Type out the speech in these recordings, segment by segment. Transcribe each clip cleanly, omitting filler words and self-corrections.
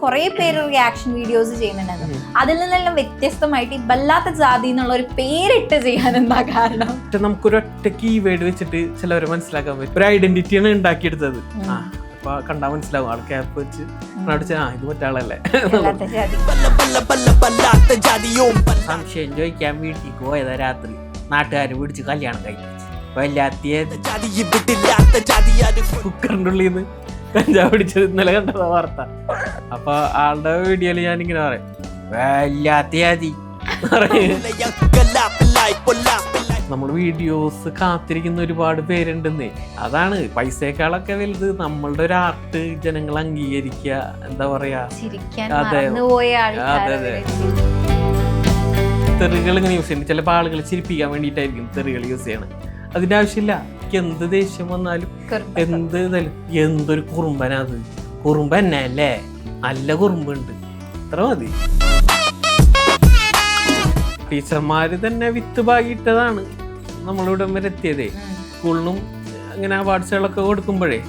കുറേ പേര് reaction videos ചെയ്യുന്നുണ്ടായിരുന്നു. അതിൽ നിന്നെല്ലാം വ്യത്യസ്തമായിട്ട് ഈ ബല്ലാത്ത ജാതി എന്നുള്ള ഒരു പേരിട്ട് ചെയ്യാൻ എന്താ കാരണം? നമുക്കൊരൊറ്റ കീവേഡ് വെച്ചിട്ട് ചിലവരെ മനസ്സിലാക്കാൻ പറ്റും. ഒരു ഐഡന്റിറ്റിയാണ് ഉണ്ടാക്കിയെടുത്തത്. അപ്പൊ കണ്ടാ മനസ്സിലാവും. ആൾ ക്യാപ്പ് വെച്ച് ഇത് മറ്റാളല്ലേ. സംശയം ചോദിക്കാൻ വീട്ടിൽ പോയതാ രാത്രി. നാട്ടുകാര് പിടിച്ച് കല്യാണം കഴിച്ചു. കുക്കറിന്റെ ഉള്ളിൽ നിന്ന് കഞ്ചാവ് പിടിച്ചത് ഇന്നലെ കണ്ടതാ വാർത്ത. അപ്പൊ ആളുടെ വീഡിയോയില് ഞാനിങ്ങനെ പറയും, വല്ലാത്തയാതി. നമ്മൾ വീഡിയോസ് കാത്തിരിക്കുന്ന ഒരുപാട് പേരുണ്ടെന്നേ. അതാണ് പൈസയേക്കാളൊക്കെ വലുത് നമ്മളുടെ ഒരു ആർട്ട് ജനങ്ങൾ അംഗീകരിക്കുക. എന്താ പറയാ, അതെ അതെ. തെറികൾ ഇങ്ങനെ യൂസ് ചെയ്യുന്നത് ചിലപ്പോൾ ആളുകൾ ചിരിപ്പിക്കാൻ വേണ്ടിയിട്ടായിരിക്കും തെറികൾ യൂസ് ചെയ്യണം. അതിന്റെ ആവശ്യമില്ല. എന്ത് ദേഷ്യം വന്നാലും എന്തൊരു കുറുമ്പനത്. കുറുമ്പന്നെ അല്ലേ, നല്ല കുറുമ്പുണ്ട്, അത്ര മതി. ടീച്ചർമാര് തന്നെ വിത്ത് പാകിയിട്ടതാണ് നമ്മളിവിടെ വരെ എത്തിയതേ. സ്കൂളിനും അങ്ങനെ അവാർഡ്സുകളൊക്കെ കൊടുക്കുമ്പോഴേ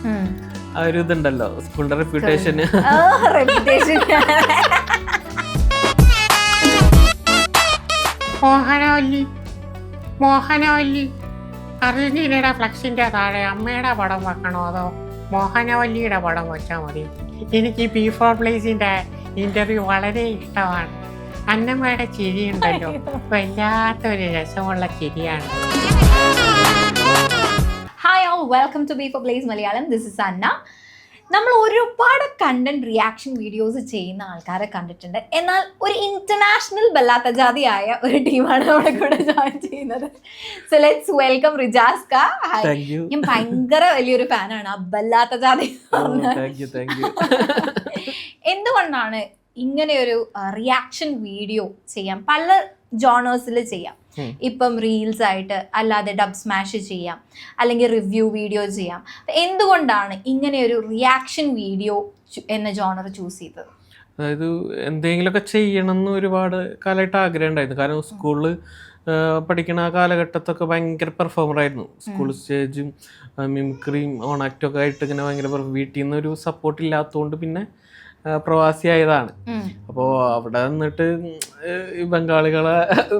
ആ ഒരു ഇതുണ്ടല്ലോ, സ്കൂളിന്റെ റെപ്യൂട്ടേഷന്. മോഹനവല്ലി അർജന്റീനയുടെ ഫ്ലക്സിന്റെ താഴെ അമ്മയുടെ പടം വെക്കണോ അതോ മോഹനവല്ലിയുടെ പടം വെച്ചാൽ മതി? എനിക്ക് P4 പ്ലേസിന്റെ ഇന്റർവ്യൂ വളരെ ഇഷ്ടമാണ്. അന്നമ്മയുടെ ചിരിയുണ്ടല്ലോ, വല്ലാത്തൊരു രസമുള്ള ചിരിയാണ്. Hi all, welcome to P4 Plays Malayalam. This is Anna. നമ്മൾ ഒരുപാട് കണ്ടന്റ് റിയാക്ഷൻ വീഡിയോസ് ചെയ്യുന്ന ആൾക്കാരെ കണ്ടിട്ടുണ്ട്. എന്നാൽ ഒരു ഇന്റർനാഷണൽ ബല്ലാത്ത ജാതിയായ ഒരു ടീമാണ് നമ്മുടെ കൂടെ ജോയിൻ ചെയ്യുന്നത്. സോ ലെറ്റ്സ് വെൽക്കം റിജാസ്ക. ഞാൻ ഭയങ്കര വലിയൊരു ഫാനാണ് ആ ബല്ലാത്ത ജാതി. എന്തുകൊണ്ടാണ് ഇങ്ങനെ ഒരു റിയാക്ഷൻ വീഡിയോ ചെയ്യാം? പല ജോണേഴ്സിൽ ചെയ്യാം. ഇപ്പം റീൽസ് ആയിട്ട്, അല്ലാതെ ഡബ് സ്മാഷ് ചെയ്യാം, അല്ലെങ്കിൽ റിവ്യൂ വീഡിയോ ചെയ്യാം. എന്തുകൊണ്ടാണ് ഇങ്ങനെ ഒരു റിയാക്ഷൻ വീഡിയോ എന്ന ജോണർ ചൂസ് ചെയ്തത്? അതായത് എന്തെങ്കിലുമൊക്കെ ചെയ്യണം എന്ന് ഒരുപാട് കാലമായിട്ട് ആഗ്രഹം ഉണ്ടായിരുന്നു. കാരണം സ്കൂളിൽ പഠിക്കുന്ന ആ കാലഘട്ടത്തൊക്കെ ഭയങ്കര പെർഫോമർ ആയിരുന്നു. സ്കൂൾ സ്റ്റേജും മിമിക്രിയും ഓണാക്റ്റും ഒക്കെ ആയിട്ട് ഇങ്ങനെ ഭയങ്കര വീട്ടിൽ നിന്ന് ഒരു സപ്പോർട്ട് ഇല്ലാത്തതുകൊണ്ട് പിന്നെ പ്രവാസിയായതാണ്. അപ്പോൾ അവിടെ നിന്നിട്ട് ബംഗാളികളെ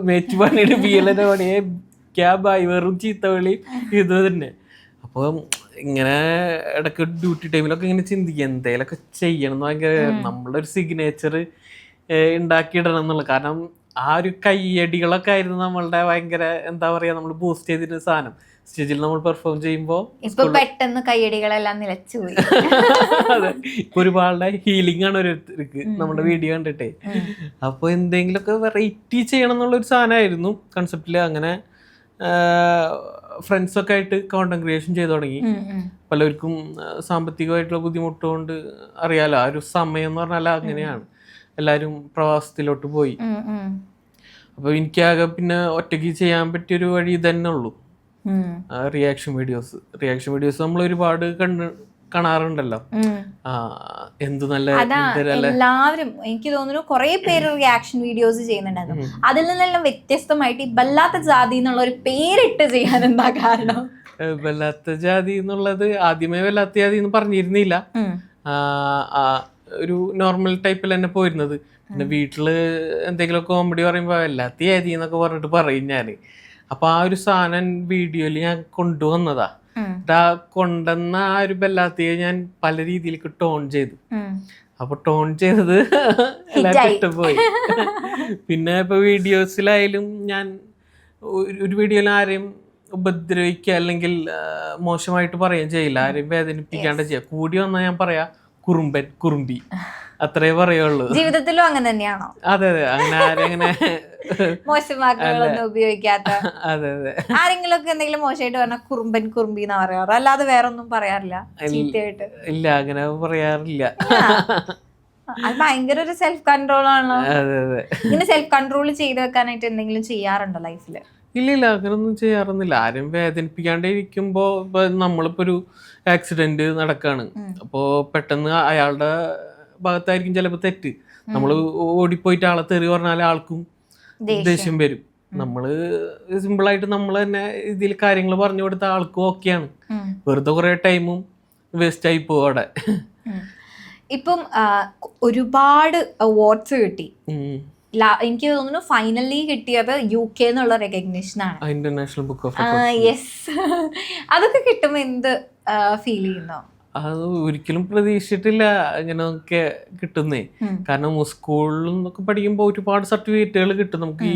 മേച്ച് പണിയുടെ ബിയലനെ പണിയെ ക്യാബായി വെറും ചീത്തവിളി ഇത് തന്നെ. അപ്പോൾ ഇങ്ങനെ ഇടയ്ക്ക് ഡ്യൂട്ടി ടൈമിലൊക്കെ ഇങ്ങനെ ചിന്തിക്കുക എന്തെങ്കിലുമൊക്കെ ചെയ്യണം എന്ന് ഭയങ്കര നമ്മളുടെ ഒരു സിഗ്നേച്ചർ ഉണ്ടാക്കിയിടണം എന്നുള്ളത്. കാരണം ആ ഒരു കയ്യടികളൊക്കെ ആയിരുന്നു നമ്മളുടെ ഭയങ്കര എന്താ പറയുക, നമ്മൾ ബൂസ്റ്റ് ചെയ്തിരുന്ന സാധനം. സ്റ്റേജിൽ നമ്മൾ പെർഫോം ചെയ്യുമ്പോൾ പെട്ടെന്ന് കയ്യടികളെല്ലാം നിലച്ചുപോയി. അതെ, ഇപ്പൊ ഒരുപാട് ഹീലിംഗ് ആണ് ഓരോരുത്തർക്ക് നമ്മുടെ വീഡിയോ കണ്ടിട്ടേ. അപ്പൊ എന്തെങ്കിലുമൊക്കെ വെറൈറ്റി ചെയ്യണം എന്നുള്ളൊരു സാധനമായിരുന്നു കൺസെപ്റ്റില്. അങ്ങനെ ഫ്രണ്ട്സൊക്കെ ആയിട്ട് കോണ്ടന്റ് ക്രിയേഷൻ ചെയ്തു തുടങ്ങി. പലർക്കും സാമ്പത്തികമായിട്ടുള്ള ബുദ്ധിമുട്ടുകൊണ്ട് അറിയാലോ, ആ ഒരു സമയം എന്ന് പറഞ്ഞാൽ അങ്ങനെയാണ്. എല്ലാവരും പ്രവാസത്തിലോട്ട് പോയി. അപ്പൊ എനിക്കാകെ പിന്നെ ഒറ്റയ്ക്ക് ചെയ്യാൻ പറ്റിയൊരു വഴി തന്നെ ഉള്ളൂ റിയാക്ഷൻ വീഡിയോസ്. റിയാക്ഷൻ വീഡിയോസ് നമ്മൾ ഒരുപാട് കാണാറുണ്ടല്ലോ. എന്ത് നല്ല എല്ലാവരും, എനിക്ക് തോന്നുന്നു കുറെ പേര് റിയാക്ഷൻ വീഡിയോസ് ചെയ്യുന്നുണ്ടായിരുന്നു. അതിൽ നിന്നെല്ലാം വ്യത്യസ്തമായിട്ട് ഈ ബല്ലാത്ത ജാതി എന്നുള്ള ഒരു പേരിട്ട് ചെയ്യാൻ എന്താ കാരണം? വല്ലാത്ത ജാതി എന്നുള്ളത് ആദ്യമേ വല്ലാത്ത ജാതി എന്ന് പറഞ്ഞിരുന്നില്ല. ഒരു നോർമൽ ടൈപ്പിൽ തന്നെ പോയിരുന്നത്. പിന്നെ വീട്ടില് എന്തെങ്കിലും കോമഡി പറയുമ്പോ വല്ലാത്ത ജാതി എന്നൊക്കെ പറഞ്ഞിട്ട് പറയും ഞാന്. അപ്പൊ ആ ഒരു സാധനം വീഡിയോയിൽ ഞാൻ കൊണ്ടുവന്നതാ. കൊണ്ടുവന്ന ആ ഒരു ബല്ലാത്തിയെ ഞാൻ പല രീതിയിലേക്ക് ടോൺ ചെയ്തു. അപ്പൊ ടോൺ ചെയ്തത് എല്ലാവർക്കും ഇഷ്ടപ്പോയി. പിന്നെ ഇപ്പൊ വീഡിയോസിലായാലും ഞാൻ ഒരു വീഡിയോയിൽ ആരെയും ഉപദ്രവിക്കുക അല്ലെങ്കിൽ മോശമായിട്ട് പറയുകയും ചെയ്യില്ല. ആരെയും വേദനിപ്പിക്കാണ്ട് ചെയ്യാം. കൂടി വന്നാൽ ഞാൻ പറയാ കുറുമ്പൻ, കുറുമ്പി, അത്രേ പറയുള്ളൂ. ജീവിതത്തിലും അങ്ങനെ തന്നെയാണോ? അതെ അതെ, അങ്ങനെ ആരെങ്ങനെ മോശം വാക്കുകളൊന്നും ഉപയോഗിക്കാത്ത. അതെ അതെ. ആരെങ്കിലും ഒക്കെ എന്തെങ്കിലും മോശമായിട്ട് പറഞ്ഞാൽ കുറുമ്പൻ, കുറുമ്പി എന്നാ പറയാറ്, അല്ലാതെ വേറെ ഒന്നും പറയാറില്ല ചീത്തയായിട്ട്? ഇല്ല, അങ്ങനെ പറയാറില്ല. അത് ഭയങ്കര ഒരു സെൽഫ് കൺട്രോൾ ആണല്ലോ. അതെ അതെ. ഇങ്ങനെ സെൽഫ് കൺട്രോൾ ചെയ്ത് വെക്കാനായിട്ട് എന്തെങ്കിലും ചെയ്യാറുണ്ടോ ലൈഫില്? ഇല്ല, അങ്ങനൊന്നും ചെയ്യാറൊന്നുമില്ല. ആരും വേദനിപ്പിക്കാണ്ടേ ഇരിക്കുമ്പോ ഇപ്പൊ നമ്മളിപ്പോ ഒരു ആക്സിഡന്റ് നടക്കാണ്. അപ്പോ പെട്ടെന്ന് അയാളുടെ ഭാഗത്തായിരിക്കും ചിലപ്പോ തെറ്റ്. നമ്മള് ഓടിപ്പോയിട്ട് ആളെ തെറി പറഞ്ഞാൽ ആൾക്കും ദേഷ്യം വരും. നമ്മള് സിമ്പിളായിട്ട് നമ്മൾ തന്നെ ഇതിൽ കാര്യങ്ങൾ പറഞ്ഞു കൊടുത്ത ആൾക്കും ഓക്കെയാണ്. വെറുതെ കുറെ ടൈമും വേസ്റ്റ് ആയി പോവും അവിടെ. ഇപ്പം ഒരുപാട് അവാർഡ്സ് കിട്ടി. ഉം. എനിക്ക് തോന്നുന്നു ഫൈനലി കിട്ടിയത് UK എന്നുള്ള റെക്കഗ്നിഷൻ ആണ്. International book of yes. അതൊക്കെ കിട്ടുമ്പോൾ എന്ത് ഫീൽ ചെയ്യുന്നു? അത് ഒരിക്കലും പ്രതീക്ഷിച്ചിട്ടില്ല ഇങ്ങനെയൊക്കെ കിട്ടുന്നേ. കാരണം സ്കൂളിൽ നിന്നൊക്കെ പഠിക്കുമ്പോൾ ഒരുപാട് സർട്ടിഫിക്കറ്റുകൾ കിട്ടും നമുക്ക്. ഈ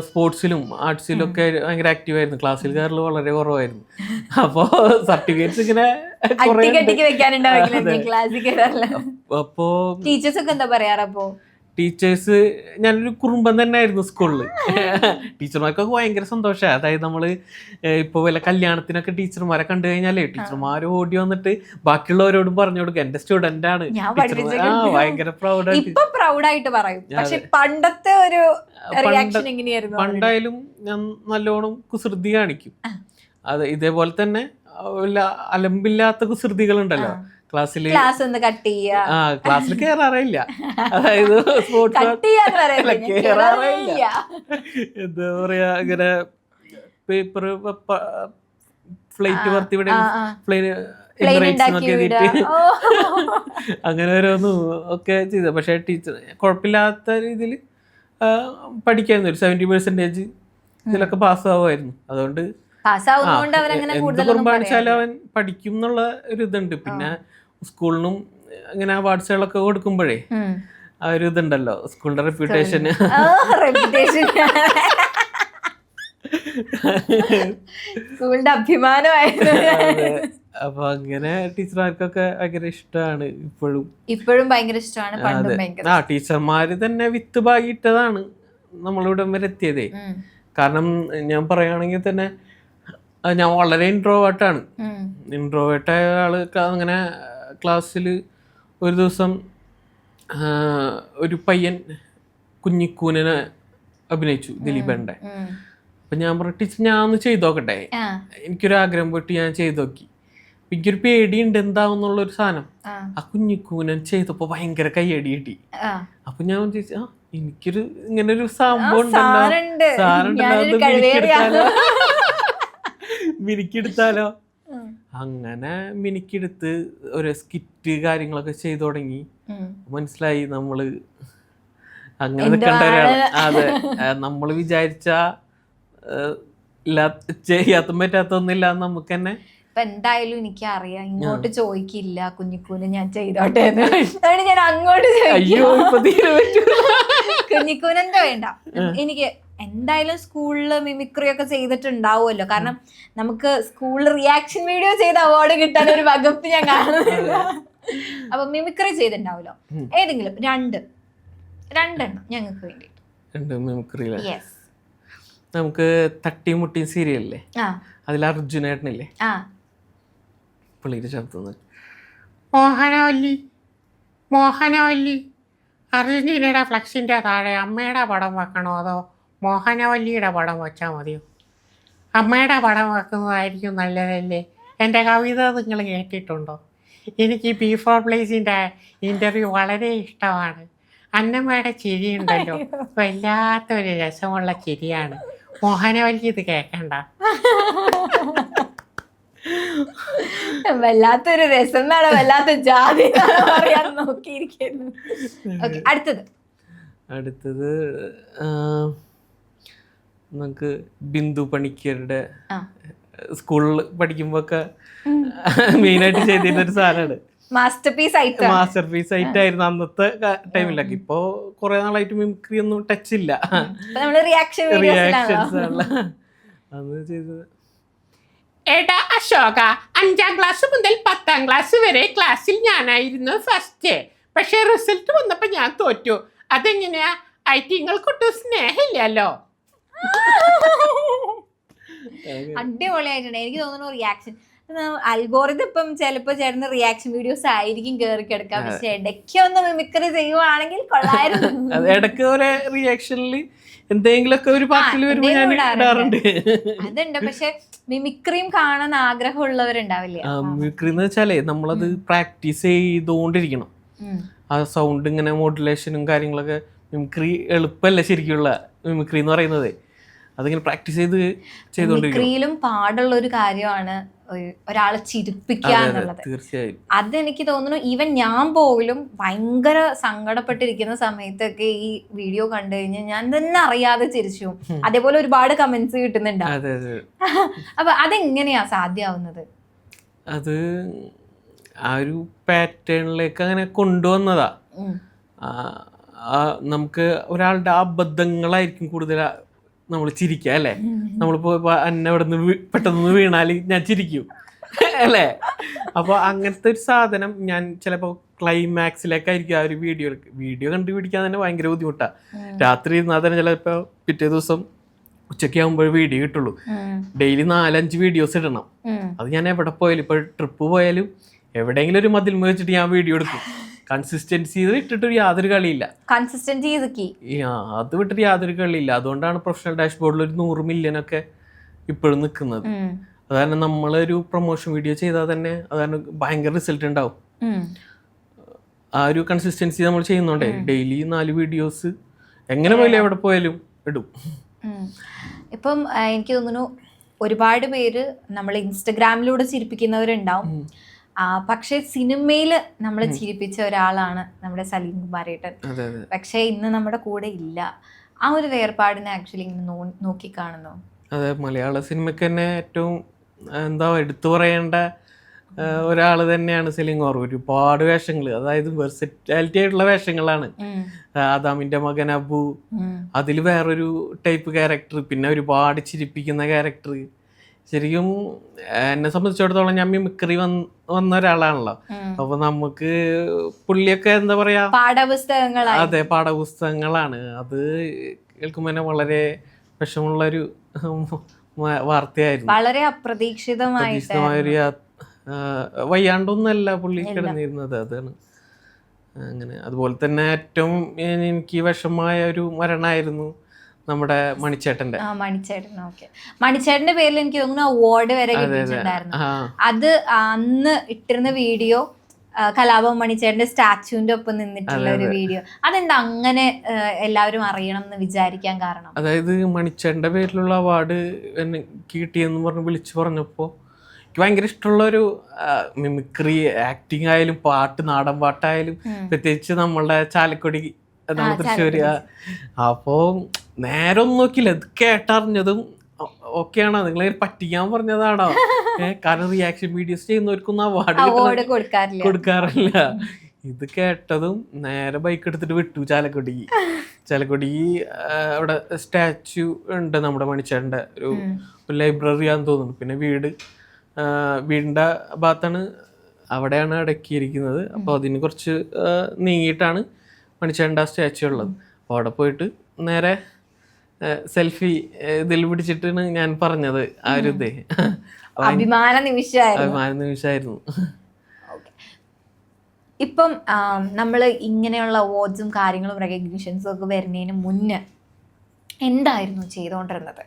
സ്പോർട്സിലും ആർട്സിലും ഒക്കെ ഭയങ്കര ആക്റ്റീവ് ആയിരുന്നു. ക്ലാസ്സിൽ കയറൽ വളരെ കുറവായിരുന്നു. അപ്പോൾ സർട്ടിഫിക്കറ്റ്സ് ഇങ്ങനെ അപ്പോ ടീച്ചേഴ്സ് ഒക്കെ എന്താ പറയാറ്? അപ്പോ ടീച്ചേഴ്സ്, ഞാനൊരു കുറുമ്പൻ തന്നെ ആയിരുന്നു സ്കൂളിൽ. ടീച്ചർമാർക്കൊക്കെ ഭയങ്കര സന്തോഷമാണ്. അതായത് നമ്മള് ഇപ്പോൾ വല്ല കല്യാണത്തിനൊക്കെ ടീച്ചർമാരെ കണ്ടു കഴിഞ്ഞാലേ ടീച്ചർമാർ ഓടി വന്നിട്ട് ബാക്കിയുള്ളവരോടും പറഞ്ഞു കൊടുക്കും എന്റെ സ്റ്റുഡന്റ് ആണ്. ഭയങ്കര പ്രൗഡായിട്ട് പറയും. പക്ഷെ പണ്ടത്തെ ഒരു റിയാക്ഷൻ എങ്ങനെയായിരുന്നു? പണ്ടായാലും ഞാൻ നല്ലോണം കുസൃതി കാണിക്കും. അത് ഇതേപോലെ തന്നെ അലമ്പില്ലാത്ത കുസൃതികളുണ്ടല്ലോ ക്ലാസ്സിൽ ക്ലാസ്സിൽ കേറാറില്ല. അതായത് കേറാറില്ല. എന്താ പറയാ, ഇങ്ങനെ പേപ്പർ ഫ്ലൈറ്റ് പറത്തി ഇവിടെ അങ്ങനെ ഓരോന്നും ഒക്കെ ചെയ്ത. പക്ഷെ ടീച്ചർ കുഴപ്പമില്ലാത്ത രീതിയിൽ പഠിക്കായിരുന്നു. ഒരു 70% ഇതിലൊക്കെ പാസ്സാവുമായിരുന്നു. അതുകൊണ്ട് എന്ത് കുറുമ്പാണിച്ചാലും അവൻ പഠിക്കും എന്നുള്ള ഒരു ഇതുണ്ട്. പിന്നെ സ്കൂളിനും ഇങ്ങനെ അവാർഡ്സുകളൊക്കെ കൊടുക്കുമ്പോഴേ ആ ഒരു ഇതുണ്ടല്ലോ, സ്കൂളിന്റെ റെപ്യൂട്ടേഷന്. സ്കൂളിന്റെ അഭിമാനമായിരുന്നു. അപ്പൊ അങ്ങനെ ടീച്ചർമാർക്കൊക്കെ ഭയങ്കര ഇഷ്ടമാണ്. ഇപ്പോഴും ഭയങ്കര ഇഷ്ടമാണ്. ടീച്ചർമാര് തന്നെ വിത്ത് പാകിയിട്ടതാണ് നമ്മളിവിടെ വരെ എത്തിയതേ. കാരണം ഞാൻ പറയുകയാണെങ്കിൽ തന്നെ ഞാൻ വളരെ ഇൻട്രോവേർട്ടാണ്. ഇൻട്രോവേർട്ടായ ആള് അങ്ങനെ ക്ലാസ്സിൽ ഒരു ദിവസം ഒരു പയ്യൻ കുഞ്ഞിക്കൂനെ അഭിനയിച്ചു, ദിലീപേണ്ട. അപ്പൊ ഞാൻ പറഞ്ഞു, ടീച്ചർ ഞാൻ ഒന്ന് ചെയ്തു നോക്കട്ടെ. എനിക്കൊരു ആഗ്രഹം പോയിട്ട് ഞാൻ ചെയ്തു നോക്കി. എനിക്കൊരു പേടിയുണ്ട് എന്താവുന്നുള്ളൊരു സാധനം. ആ കുഞ്ഞിക്കൂനൻ ചെയ്തപ്പോ ഭയങ്കര കയ്യടി കിട്ടി. അപ്പൊ ഞാൻ ചോദിച്ചു, എനിക്കൊരു ഇങ്ങനെ ഒരു സംഭവം മിനിക്കെടുത്താലോ. അങ്ങനെ മിനിക്കെടുത്ത് ഒരു സ്കിറ്റ് കാര്യങ്ങളൊക്കെ ചെയ്തു തുടങ്ങി. മനസ്സിലായി നമ്മള് അങ്ങനെ നിൽക്കേണ്ട ഒരാള്. അതെ, നമ്മള് വിചാരിച്ച ചെയ്യാത്ത പറ്റാത്തൊന്നുമില്ല നമുക്ക് തന്നെ. എന്തായാലും എനിക്ക് അറിയാം, ഇങ്ങോട്ട് ചോദിക്കില്ല കുഞ്ഞിക്കൂന് ഞാൻ ചെയ്തോട്ടെ എന്ന്. ഞാൻ അങ്ങോട്ട് കുഞ്ഞിക്കൂനെന്താ വേണ്ട. എനിക്ക് എന്തായാലും സ്കൂളില് മിമിക്രി ഒക്കെ ചെയ്തിട്ടുണ്ടാവുമല്ലോ. കാരണം നമുക്ക് സ്കൂളിൽ റിയാക്ഷൻ വീഡിയോ ചെയ്ത് അവാർഡ് കിട്ടാൻ ഒരു വകുപ്പ് ഞാൻ കാണുന്നില്ല. അപ്പൊ മിമിക്രി ചെയ്തിട്ടുണ്ടാവുമല്ലോ. ഏതെങ്കിലും രണ്ടെണ്ണം ഞങ്ങൾക്ക് വേണ്ടിട്ട്. യെസ്. നമുക്ക് തട്ടിമുട്ടി സീരിയലില്ലേ, അതിൽ അർജുനേട്ടനില്ലേ, പുള്ളിയുടെ ശബ്ദം മോഹനവല്ലി അർജുനയുടെ ഫ്ലക്സിൻ്റെ താഴെ അമ്മയുടെ പടം വെക്കണോ അതോ മോഹനവല്ലിയുടെ പടം വെച്ചാൽ മതിയോ? അമ്മയുടെ പടം വെക്കുന്നതായിരിക്കും നല്ലതല്ലേ? എൻ്റെ കവിത നിങ്ങൾ കേട്ടിട്ടുണ്ടോ? എനിക്ക് P4 പ്ലേസിൻ്റെ ഇൻ്റർവ്യൂ വളരെ ഇഷ്ടമാണ്. അന്നമ്മയുടെ ചിരിയുണ്ടല്ലോ, വല്ലാത്തൊരു രസമുള്ള ചിരിയാണ്. മോഹനവല്ലി ഇത് കേൾക്കണ്ട. വല്ലാത്തൊരു രസം എന്നാണ്, വല്ലാത്ത ജാതി പറയാൻ നോക്കിയിരിക്കുന്നു. അടുത്തത് നമുക്ക് ബിന്ദു പണിക്കരുടെ സ്കൂളിൽ പഠിക്കുമ്പോഴൊക്കെ മെയിനായിട്ട് ചെയ്തിരുന്നൊരു സാധനമാണ്. മാസ്റ്റർ പീസ് ആയിരുന്നു അന്നത്തെ ടൈമിലൊക്കെ. ഇപ്പൊ കുറെ നാളായിട്ട് മിമിക്രി ഒന്നും ടച്ച് ഇല്ല. റിയാക്ഷൻസ് അന്ന് ചെയ്തത്. എടാ അശോക, 5ാം ക്ലാസ് മുതൽ 10ാം ക്ലാസ് വരെ ക്ലാസ്സിൽ ഞാനായിരുന്നു ഫസ്റ്റ്. പക്ഷെ റിസൾട്ട് വന്നപ്പോ ഞാൻ തോറ്റു. അതെങ്ങനെയാ? ഐറ്റിങ്ങൾക്കൊട്ടും സ്നേഹമില്ലല്ലോ. അടിപൊളിയായിട്ടുണ്ട്. എനിക്ക് തോന്നുന്നു റിയാക്ഷൻ അൽഗോറിതം ഇപ്പം ചിലപ്പോ ചേർന്ന് റിയാക്ഷൻ വീഡിയോസ് ആയിരിക്കും കേറി കിടക്കാം. പക്ഷെ ഇടയ്ക്ക് ഒന്ന് മിമിക്രി ചെയ്യുവാണെങ്കിൽ കൊള്ളായിരുന്നു. ഇടയ്ക്ക് ഒരു റിയാക്ഷനിൽ എന്തെങ്കിലുമൊക്കെ ഒരു പാട്ടിൽ വരുമ്പോൾ ഞാൻ ഇടാറുണ്ട്. അതുണ്ട്. പക്ഷെ മിമിക്രിയും കാണാൻ ആഗ്രഹമുള്ളവരുണ്ടാവില്ലേ? മിമിക്രി എന്ന് വെച്ചാലേ നമ്മളത് പ്രാക്ടീസ് ചെയ്തുകൊണ്ടിരിക്കണം. ആ സൗണ്ട് ഇങ്ങനെ മോഡുലേഷനും കാര്യങ്ങളൊക്കെ. മിമിക്രി എളുപ്പമല്ല ശരിക്കുള്ള മിമിക്രി എന്ന് പറയുന്നത്. അതിങ്ങനെ പ്രാക്ടീസ് ചെയ്തുകൊണ്ടിരിക്കണം. മിമിക്രിയിലും പാടുള്ള ഒരു കാര്യമാണ് ഒരാളെ ചിരിപ്പിക്കുക എന്നുള്ളത്. തീർച്ചയായും അതെനിക്ക് തോന്നുന്നു ഈവൻ ഞാൻ പോലും ഭയങ്കര സങ്കടപ്പെട്ടിരിക്കുന്ന സമയത്തൊക്കെ ഈ വീഡിയോ കണ്ടു കഴിഞ്ഞാൽ ഞാൻ തന്നെ അറിയാതെ ചിരിച്ചു. അതേപോലെ ഒരുപാട് കമന്റ്സ് കിട്ടുന്നുണ്ടാവും. അപ്പൊ അതെങ്ങനെയാ സാധ്യമാവുന്നത്? അത് ആ ഒരു പാറ്റേണിലേക്ക് അങ്ങനെ കൊണ്ടുവന്നതാ. നമുക്ക് ഒരാളുടെ അബദ്ധങ്ങളായിരിക്കും കൂടുതൽ നമ്മൾ ചിരിക്കുക അല്ലേ. നമ്മളിപ്പോ എന്നെ ഇവിടെ നിന്ന് പെട്ടെന്ന് വീണാൽ ഞാൻ ചിരിക്കും അല്ലേ. അപ്പോൾ അങ്ങനത്തെ ഒരു സാധനം ഞാൻ ചിലപ്പോൾ ക്ലൈമാക്സിലേക്കായിരിക്കും ആ ഒരു വീഡിയോ കണ്ടുപിടിക്കാൻ തന്നെ ഭയങ്കര ബുദ്ധിമുട്ടാണ്. രാത്രി ഇരുന്നാൽ തന്നെ ചിലപ്പോൾ പിറ്റേ ദിവസം ഉച്ചയ്ക്ക് ആകുമ്പോൾ വീഡിയോ കിട്ടുള്ളൂ. ഡെയിലി 4-5 വീഡിയോസ് ഇടണം. അത് ഞാൻ എവിടെ പോയാലും, ഇപ്പോൾ ട്രിപ്പ് പോയാലും എവിടെയെങ്കിലും ഒരു മതിൽ വെച്ചിട്ട് ഞാൻ വീഡിയോ എടുക്കും. കൺസിസ്റ്റൻസി ഇട്ടിട്ട് യാതൊരു കളിയില്ല. കൺസിസ്റ്റൻസി അത് വിട്ടിട്ട് യാതൊരു കളിയില്ല. അതുകൊണ്ടാണ് പ്രൊഫഷണൽ ഡാഷ്ബോർഡിൽ ഒരു 100 മില്യൺ ഒക്കെ ഇപ്പോഴും നിൽക്കുന്നത്. അതാണ് നമ്മളൊരു പ്രൊമോഷൻ വീഡിയോ ചെയ്താൽ തന്നെ അതാണ് ഭയങ്കര റിസൾട്ട് ഉണ്ടാവും. ആ ഒരു കൺസിസ്റ്റൻസി നമ്മൾ ചെയ്യുന്നുണ്ടേ. ഡെയിലി 4 വീഡിയോസ് എങ്ങനെ പോയാലും എവിടെ പോയാലും ഇടും. ഇപ്പം എനിക്ക് തോന്നുന്നു ഒരുപാട് പേര് നമ്മൾ ഇൻസ്റ്റഗ്രാമിലൂടെ ചിരിപ്പിക്കുന്നവരുണ്ടാവും. പക്ഷെ സിനിമയിൽ നമ്മളെ ചിരിപ്പിച്ച ഒരാളാണ് നമ്മുടെ സലീം കുമാരേട്ടൻ. പക്ഷെ ഇന്ന് നമ്മുടെ കൂടെ ഇല്ല. ആ ഒരു വേർപാടിനെ ആക്ച്വലി ഇങ്ങനെ നോക്കിക്കാണുന്നു. അതെ, മലയാള സിനിമയ്ക്ക് തന്നെ ഏറ്റവും എടുത്തു പറയേണ്ട ഒരാൾ തന്നെയാണ് സലീം കുമാർ. ഒരുപാട് വേഷങ്ങൾ, അതായത് വെർസറ്റാലിറ്റി ആയിട്ടുള്ള വേഷങ്ങളാണ്. ആദാമിന്റെ മകൻ അബു, അതിൽ വേറൊരു ടൈപ്പ് ക്യാരക്ടർ, പിന്നെ ഒരുപാട് ചിരിപ്പിക്കുന്ന ക്യാരക്ടർ. ശരിക്കും എന്നെ സംബന്ധിച്ചിടത്തോളം ഞാൻ മിമിക്രി വന്ന ഒരാളാണല്ലോ. അപ്പൊ നമുക്ക് പുള്ളിയൊക്കെ എന്താ പറയാ, അതെ പാഠപുസ്തകങ്ങളാണ്. അത് കേൾക്കുമ്പോ തന്നെ വളരെ വിഷമുള്ളൊരു വാർത്തയായിരുന്നു. വളരെ അപ്രതീക്ഷിതമായൊരു വയ്യാണ്ടൊന്നല്ല പുള്ളി കിടന്നിരുന്നത്. അതാണ് അങ്ങനെ. അതുപോലെ തന്നെ ഏറ്റവും എനിക്ക് വിഷമമായ ഒരു മരണമായിരുന്നു നമ്മുടെ മണിച്ചേട്ടന്റെ പേരിൽ എനിക്ക് തോന്നുന്നു അവാർഡ് വരെ കിട്ടിയിട്ടുണ്ടായിരുന്നു. അത് അന്ന് ഇട്ടിരുന്ന വീഡിയോ കലാഭവൻ മണിച്ചേട്ടന്റെ സ്റ്റാച്യുവിന്റെ ഒപ്പം നിന്നിട്ടുള്ള ഒരു വീഡിയോ. അതെന്താ അങ്ങനെ എല്ലാവരും അറിയണം എന്ന് വിചാരിക്കാൻ കാരണം? അതായത് മണിച്ചേട്ടന്റെ പേരിലുള്ള അവാർഡ് എന്നെ കിട്ടിയെന്ന് പറഞ്ഞ് വിളിച്ചു പറഞ്ഞപ്പോ എനിക്ക് ഭയങ്കര ഇഷ്ടമുള്ളൊരു മിമിക്രി, ആക്ടിങ് ആയാലും പാട്ട്, നാടൻ പാട്ടായാലും, പ്രത്യേകിച്ച് നമ്മളുടെ ചാലക്കുടി, നമ്മുടെ തൃശ്ശൂര്. അപ്പോ നേരെ ഒന്നും നോക്കില്ല, ഇത് കേട്ടറിഞ്ഞതും ഓക്കെയാണോ, നിങ്ങളെ പറ്റിക്കാൻ പറഞ്ഞതാണോ? കാരണം റിയാക്ഷൻ വീഡിയോസ് ചെയ്യുന്നവർക്കൊന്നും അവാർഡ് കൊടുക്കാറില്ല. ഇത് കേട്ടതും നേരെ ബൈക്ക് എടുത്തിട്ട് വിട്ടു ചാലക്കുടി. അവിടെ സ്റ്റാച്യു ഉണ്ട് നമ്മുടെ മണിച്ചേട്ടൻ്റെ, ഒരു ലൈബ്രറിയാന്ന് തോന്നുന്നു. പിന്നെ വീടിൻ്റെ ഭാഗത്താണ്, അവിടെയാണ് അടക്കിയിരിക്കുന്നത്. അപ്പോൾ അതിന് കുറച്ച് നീങ്ങിയിട്ടാണ് മണിച്ചേട്ടൻ്റെ സ്റ്റാച്യു ഉള്ളത്. അപ്പോൾ അവിടെ പോയിട്ട് നേരെ സെൽഫി ഇതിൽ പിടിച്ചിട്ടാണ് ഞാൻ പറഞ്ഞത്. ആ ഒരു ഇതേ അഭിമാന നിമിഷമായിരുന്നു. ഇപ്പം നമ്മൾ ഇങ്ങനെയുള്ള അവാർഡ്സും കാര്യങ്ങളും റെക്കഗ്നിഷൻസും ഒക്കെ വരുന്നതിന് മുന്നേ എന്തായിരുന്നു ചെയ്തുകൊണ്ടിരുന്നത്?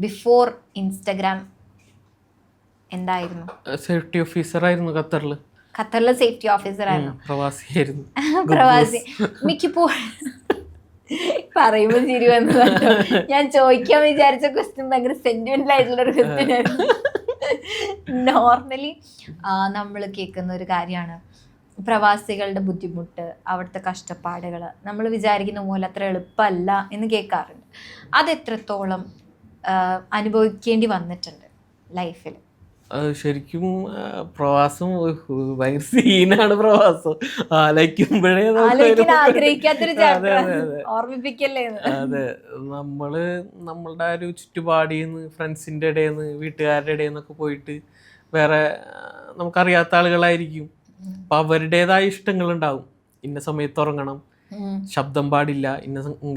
ബിഫോർ ഇൻസ്റ്റഗ്രാം എന്തായിരുന്നു? സേഫ്റ്റി ഓഫീസർ ആയിരുന്നു ഖത്തറിൽ സേഫ്റ്റി ഓഫീസർ ആയിരുന്നു. പ്രവാസി മിക്കപ്പോഴും പറയുമ്പോൾ ചിരി വന്നതാണ്. ഞാൻ ചോദിക്കാൻ വിചാരിച്ച ക്വസ്റ്റ്യൻ ഭയങ്കര സെന്റിമെന്റൽ ആയിട്ടുള്ള ഒരു ക്വസ്റ്റ്യൻ ആയിരുന്നു. നോർമലി നമ്മൾ കേൾക്കുന്ന ഒരു കാര്യമാണ് പ്രവാസികളുടെ ബുദ്ധിമുട്ട്, അവിടുത്തെ കഷ്ടപ്പാടുകൾ നമ്മൾ വിചാരിക്കുന്ന പോലെ അത്ര എളുപ്പമല്ല എന്ന് കേൾക്കാറുണ്ട്. അതെത്രത്തോളം അനുഭവിക്കേണ്ടി വന്നിട്ടുണ്ട് ലൈഫിൽ? ശരിക്കും പ്രവാസം ഭയങ്കര സീനാണ്. പ്രവാസം ആലോചിക്കുമ്പോഴേ അതെ, നമ്മളുടെ ആ ഒരു ചുറ്റുപാടിന്ന്, ഫ്രണ്ട്സിൻ്റെ ഇടയിൽ നിന്ന്, വീട്ടുകാരുടെ ഇടയിൽ നിന്നൊക്കെ പോയിട്ട് വേറെ നമുക്കറിയാത്ത ആളുകളായിരിക്കും. അപ്പൊ അവരുടേതായ ഇഷ്ടങ്ങളുണ്ടാവും. ഇന്ന സമയത്ത് ഉറങ്ങണം, ശബ്ദം പാടില്ല,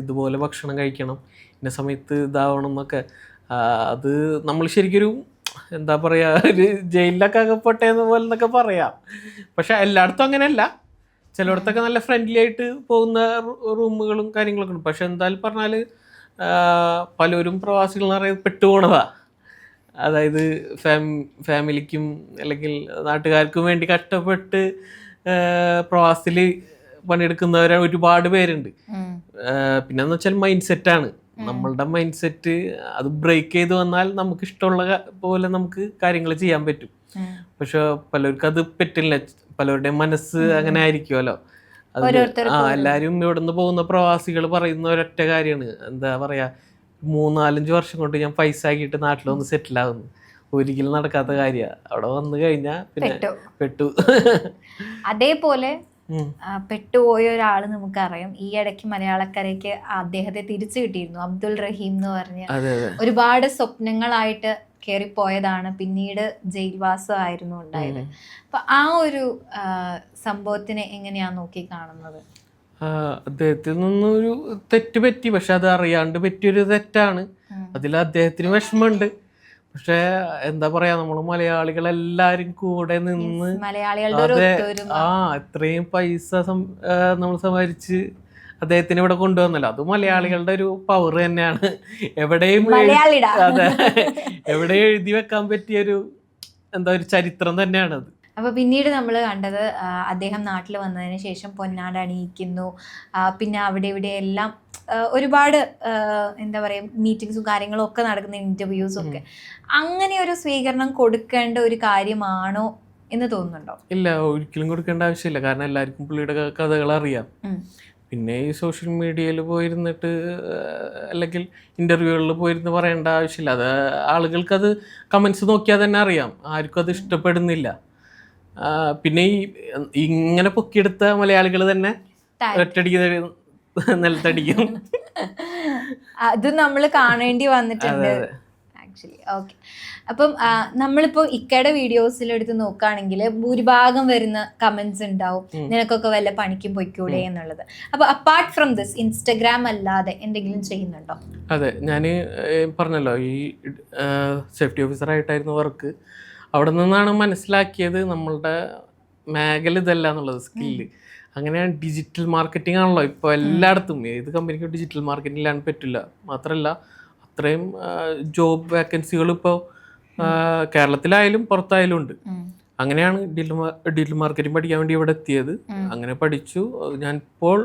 ഇതുപോലെ ഭക്ഷണം കഴിക്കണം, ഇന്ന സമയത്ത് ഇതാവണം എന്നൊക്കെ. അത് നമ്മൾ ശരിക്കൊരു എന്താ പറയാ, ഒരു ജയിലിലൊക്കെ അകപ്പെട്ടെന്ന് പോലെ എന്നൊക്കെ പറയാം. പക്ഷെ എല്ലായിടത്തും അങ്ങനെയല്ല. ചിലയിടത്തൊക്കെ നല്ല ഫ്രണ്ട്ലി ആയിട്ട് പോകുന്ന റൂമുകളും കാര്യങ്ങളൊക്കെ ഉണ്ട്. പക്ഷെ എന്തായാലും പറഞ്ഞാൽ പലരും പ്രവാസികൾ നിറയെ പെട്ടുപോണതാ. അതായത് ഫാമിലിക്കും അല്ലെങ്കിൽ നാട്ടുകാർക്കും വേണ്ടി കഷ്ടപ്പെട്ട് പ്രവാസിൽ പണിയെടുക്കുന്നവരെ ഒരുപാട് പേരുണ്ട്. പിന്നെന്ന് വെച്ചാൽ മൈൻഡ് സെറ്റാണ്. നമ്മളുടെ മൈൻഡ് സെറ്റ് അത് ബ്രേക്ക് ചെയ്ത് വന്നാൽ നമുക്ക് ഇഷ്ടമുള്ള പോലെ നമുക്ക് കാര്യങ്ങൾ ചെയ്യാൻ പറ്റും. പക്ഷെ പലർക്കും അത് പറ്റില്ല. പലരുടെയും മനസ്സ് അങ്ങനെ ആയിരിക്കുമല്ലോ. എല്ലാരും ഇവിടുന്ന് പോകുന്ന പ്രവാസികൾ പറയുന്ന ഒരൊറ്റ കാര്യമാണ്, എന്താ പറയാ, 3-4-5 വർഷം കൊണ്ട് ഞാൻ പൈസ ആക്കിയിട്ട് നാട്ടിലൊന്ന് സെറ്റിൽ ആകുന്നു. ഒരിക്കലും നടക്കാത്ത കാര്യമാണ്. അവിടെ വന്നു കഴിഞ്ഞാൽ പിന്നെ പെട്ടു. അതേപോലെ പെട്ടുപോയ ഒരാള് നമുക്കറിയാം, ഈ ഇടയ്ക്ക് മലയാളക്കരയ്ക്ക് അദ്ദേഹത്തെ തിരിച്ചു കിട്ടിയിരുന്നു. അബ്ദുൾ റഹീം എന്ന് പറഞ്ഞ് ഒരുപാട് സ്വപ്നങ്ങളായിട്ട് കയറിപ്പോയതാണ്. പിന്നീട് ജയിൽവാസം ആയിരുന്നു ഉണ്ടായത്. അപ്പൊ ആ ഒരു സംഭവത്തിനെ എങ്ങനെയാ നോക്കി കാണുന്നത്? അദ്ദേഹത്തിൽ നിന്നൊരു തെറ്റ് പറ്റി, പക്ഷെ അത് അറിയാണ്ട് പറ്റിയൊരു തെറ്റാണ്. അതിൽ അദ്ദേഹത്തിന് വിഷമമുണ്ട്. പക്ഷെ എന്താ പറയാ, നമ്മള് മലയാളികളെല്ലാരും കൂടെ നിന്ന് ഇത്രയും പൈസ നമ്മൾ സമ്പാദിച്ച് അദ്ദേഹത്തിന് ഇവിടെ കൊണ്ടുവന്നല്ലോ. അത് മലയാളികളുടെ ഒരു പവർ തന്നെയാണ്. എവിടെയും അതെ, എവിടെയും എഴുതി വെക്കാൻ പറ്റിയൊരു ഒരു ചരിത്രം തന്നെയാണ് അത്. അപ്പൊ പിന്നീട് നമ്മൾ കണ്ടത് അദ്ദേഹം നാട്ടിൽ വന്നതിന് ശേഷം പൊന്നാട അണിയിക്കുന്നു. പിന്നെ അവിടെ ഇവിടെ എല്ലാം ഒരുപാട് എന്താ പറയുക, മീറ്റിംഗ്സും കാര്യങ്ങളും ഒക്കെ നടക്കുന്ന ഇന്റർവ്യൂസും ഒക്കെ. അങ്ങനെ ഒരു സ്വീകരണം കൊടുക്കേണ്ട ഒരു കാര്യമാണോ എന്ന് തോന്നുന്നുണ്ടോ? ഇല്ല, ഒരിക്കലും കൊടുക്കേണ്ട ആവശ്യമില്ല. കാരണം എല്ലാവർക്കും പുള്ളിയുടെ കഥകൾ അറിയാം. പിന്നെ ഈ സോഷ്യൽ മീഡിയയിൽ പോയിരുന്നിട്ട് അല്ലെങ്കിൽ ഇന്റർവ്യൂകളിൽ പോയിരുന്ന് പറയേണ്ട ആവശ്യമില്ല. അത് ആളുകൾക്കത് കമന്റ്സ് നോക്കിയാൽ തന്നെ അറിയാം, ആർക്കും അത് ഇഷ്ടപ്പെടുന്നില്ല. പിന്നെ ഈ ഇങ്ങനെ പൊക്കിയെടുത്ത മലയാളികൾ തന്നെ ഒറ്റടിക്ക് നിലത്തടിക്കും. അത് നമ്മൾ കാണേണ്ടി വന്നിട്ടുണ്ട് ആക്ച്വലി. ഓക്കെ, അപ്പം നമ്മളിപ്പോൾ ഇക്കയുടെ വീഡിയോസിലെടുത്ത് നോക്കുകയാണെങ്കിൽ ഭൂരിഭാഗം വരുന്ന കമന്റ്സ് ഉണ്ടാവും, നിനക്കൊക്കെ വല്ല പണിക്കും പൊയ്ക്കൂടെ എന്നുള്ളത്. അപ്പൊ അപ്പാർട്ട് ഫ്രം ദിസ്, ഇൻസ്റ്റഗ്രാം അല്ലാതെ എന്തെങ്കിലും ചെയ്യുന്നുണ്ടോ? അതെ, ഞാൻ പറഞ്ഞല്ലോ, ഈ സേഫ്റ്റി ഓഫീസറായിട്ടായിരുന്നു വർക്ക്. അവിടെ നിന്നാണ് മനസ്സിലാക്കിയത് നമ്മളുടെ മേഖല ഇതല്ല എന്നുള്ളത്, സ്കില്ല്. അങ്ങനെയാണ് ഡിജിറ്റൽ മാർക്കറ്റിംഗ് ആണല്ലോ ഇപ്പോൾ എല്ലായിടത്തും. ഏത് കമ്പനിക്കും ഡിജിറ്റൽ മാർക്കറ്റിംഗ് ഇല്ലാണ്ട് പറ്റില്ല. മാത്രമല്ല അത്രയും ജോബ് വേക്കൻസികൾ ഇപ്പോൾ കേരളത്തിലായാലും പുറത്തായാലും ഉണ്ട്. അങ്ങനെയാണ് ഡിജിറ്റൽ മാർക്കറ്റിംഗ് പഠിക്കാൻ വേണ്ടി ഇവിടെ എത്തിയത്. അങ്ങനെ പഠിച്ചു. ഞാൻ ഇപ്പോൾ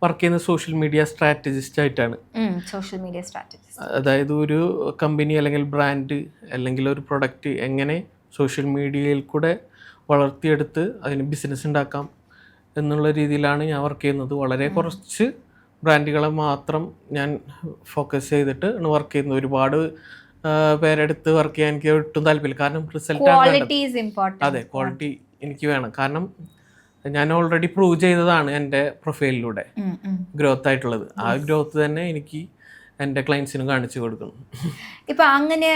വർക്ക് ചെയ്യുന്ന സോഷ്യൽ മീഡിയ സ്ട്രാറ്റജിസ്റ്റ് ആയിട്ടാണ്. സോഷ്യൽ മീഡിയ സ്ട്രാറ്റജിസ്റ്റ്, അതായത് ഒരു കമ്പനി അല്ലെങ്കിൽ ബ്രാൻഡ് അല്ലെങ്കിൽ ഒരു പ്രൊഡക്റ്റ് എങ്ങനെ സോഷ്യൽ മീഡിയയിൽ കൂടെ വളർത്തിയെടുത്ത് അതിന് ബിസിനസ് ഉണ്ടാക്കാം എന്നുള്ള രീതിയിലാണ് ഞാൻ വർക്ക് ചെയ്യുന്നത്. വളരെ കുറച്ച് ബ്രാൻഡുകളെ മാത്രം ഞാൻ ഫോക്കസ് ചെയ്തിട്ട് വർക്ക് ചെയ്യുന്നത്. ഒരുപാട് പേരെടുത്ത് വർക്ക് ചെയ്യാൻ എനിക്ക് ഒട്ടും താല്പര്യമില്ല. കാരണം റിസൾട്ട്, അതെ, ക്വാളിറ്റി എനിക്ക് വേണം. കാരണം ഞാൻ ഓൾറെഡി പ്രൂവ് ചെയ്തതാണ് എൻ്റെ പ്രൊഫൈലിലൂടെ ഗ്രോത്ത് ആയിട്ടുള്ളത്. ആ ഗ്രോത്ത് തന്നെ എനിക്ക് എൻ്റെ ക്ലയൻസിനും കാണിച്ചു കൊടുക്കണം. ഇപ്പം അങ്ങനെ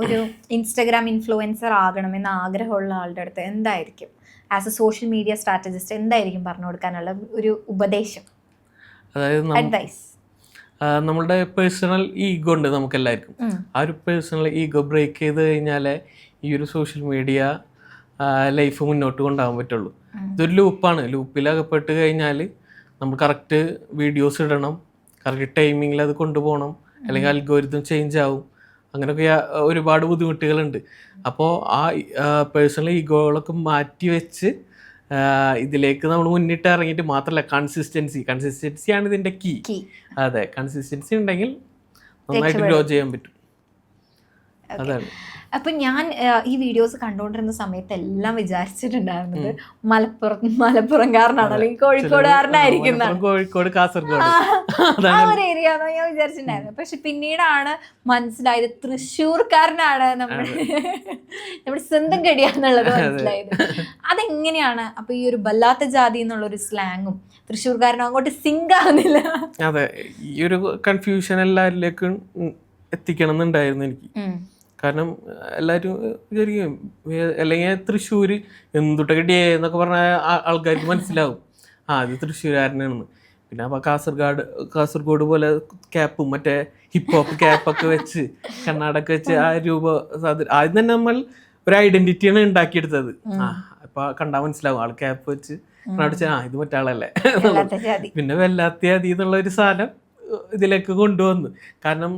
ഒരു ഇൻസ്റ്റഗ്രാം ഇൻഫ്ലുവൻസർ ആകണമെന്ന് ആഗ്രഹമുള്ള ആളുടെ അടുത്ത് എന്തായിരിക്കും, as A social media strategist, എന്തായിരിക്കും പറഞ്ഞു കൊടുക്കാനുള്ള ഒരു ഉപദേശം, അതായത് അഡ്വൈസ്? നമ്മളുടെ പേഴ്സണൽ ഈഗോ ഉണ്ട് നമുക്കെല്ലാവർക്കും. ആ ഒരു പേഴ്സണൽ ഈഗോ ബ്രേക്ക് ചെയ്ത് കഴിഞ്ഞാലേ ഈ ഒരു സോഷ്യൽ മീഡിയ ലൈഫ് മുന്നോട്ട് കൊണ്ടുപോകാൻ പറ്റുള്ളൂ. ഇതൊരു ലൂപ്പാണ്. ലൂപ്പിൽ അകപ്പെട്ട് കഴിഞ്ഞാൽ നമ്മൾ കറക്റ്റ് വീഡിയോസ് ഇടണം, കറക്റ്റ് ടൈമിങ്ങിൽ അത് കൊണ്ടുപോകണം, അല്ലെങ്കിൽ അൽഗോരിതം ചേഞ്ച് ആവും. അങ്ങനെയൊക്കെ ഒരുപാട് ബുദ്ധിമുട്ടുകളുണ്ട്. അപ്പോൾ ആ പേഴ്സണൽ ഈഗോകളൊക്കെ മാറ്റി വെച്ച് ഇതിലേക്ക് നമ്മൾ മുന്നിട്ട് ഇറങ്ങിയിട്ട്, മാത്രമല്ല കൺസിസ്റ്റൻസിയാണ് ഇതിൻ്റെ കീ. അതെ, കൺസിസ്റ്റൻസി ഉണ്ടെങ്കിൽ നന്നായിട്ട് ഗ്രോ ചെയ്യാൻ പറ്റും. അതാണ്. അപ്പം ഞാൻ ഈ വീഡിയോസ് കണ്ടുകൊണ്ടിരുന്ന സമയത്ത് എല്ലാം വിചാരിച്ചിട്ടുണ്ടായിരുന്നത് മലപ്പുറംകാരനാണ് അല്ലെങ്കിൽ കോഴിക്കോടുകാരനായിരിക്കും, കോഴിക്കോട്, കാസർഗോഡ് ആ ഒരു ഏരിയ ഞാൻ വിചാരിച്ചിട്ടുണ്ടായിരുന്നു. പക്ഷെ പിന്നീടാണ് മനസ്സിലായത് തൃശ്ശൂർക്കാരനാണ് നമ്മുടെ സ്വന്തം കടിയാന്നുള്ളത് മനസ്സിലായത്. അതെങ്ങനെയാണ് അപ്പൊ ഈ ഒരു ബല്ലാത്ത ജാതി എന്നുള്ളൊരു സ്ലാങ്ങും തൃശ്ശൂർക്കാരനും അങ്ങോട്ട് സിങ്ക് ആവുന്നില്ല? അതെ, ഈ ഒരു കൺഫ്യൂഷൻ എല്ലാവരിലേക്കും എത്തിക്കണം എന്നുണ്ടായിരുന്നു എനിക്ക്. കാരണം എല്ലാവരും വിചാരിക്കും, അല്ലെങ്കിൽ തൃശ്ശൂർ എന്തുട്ടൊക്കെ ഡേ എന്നൊക്കെ പറഞ്ഞാൽ ആൾക്കാർക്ക് മനസ്സിലാവും, ഇത് തൃശ്ശൂർകാരനാണെന്ന്. പിന്നെ അപ്പോൾ കാസർഗോഡ് പോലെ ക്യാപ്പും മറ്റേ ഹിപ്പ് ഹോപ്പ് ക്യാപ്പൊക്കെ വെച്ച് കണ്ണാടൊക്കെ വെച്ച് ആ ആദ്യം തന്നെ നമ്മൾ ഒരു ഐഡന്റിറ്റിയാണ് ഉണ്ടാക്കിയെടുത്തത്. അപ്പോൾ കണ്ടാൽ മനസ്സിലാവും, ആൾ ക്യാപ്പ് വെച്ച് കണ്ണാടിച്ച് ഇത് മറ്റാളല്ലേ. പിന്നെ വെല്ലാത്തിയാതി എന്നുള്ള ഒരു സാധനം ഇതിലേക്ക് കൊണ്ടുവന്നു. കാരണം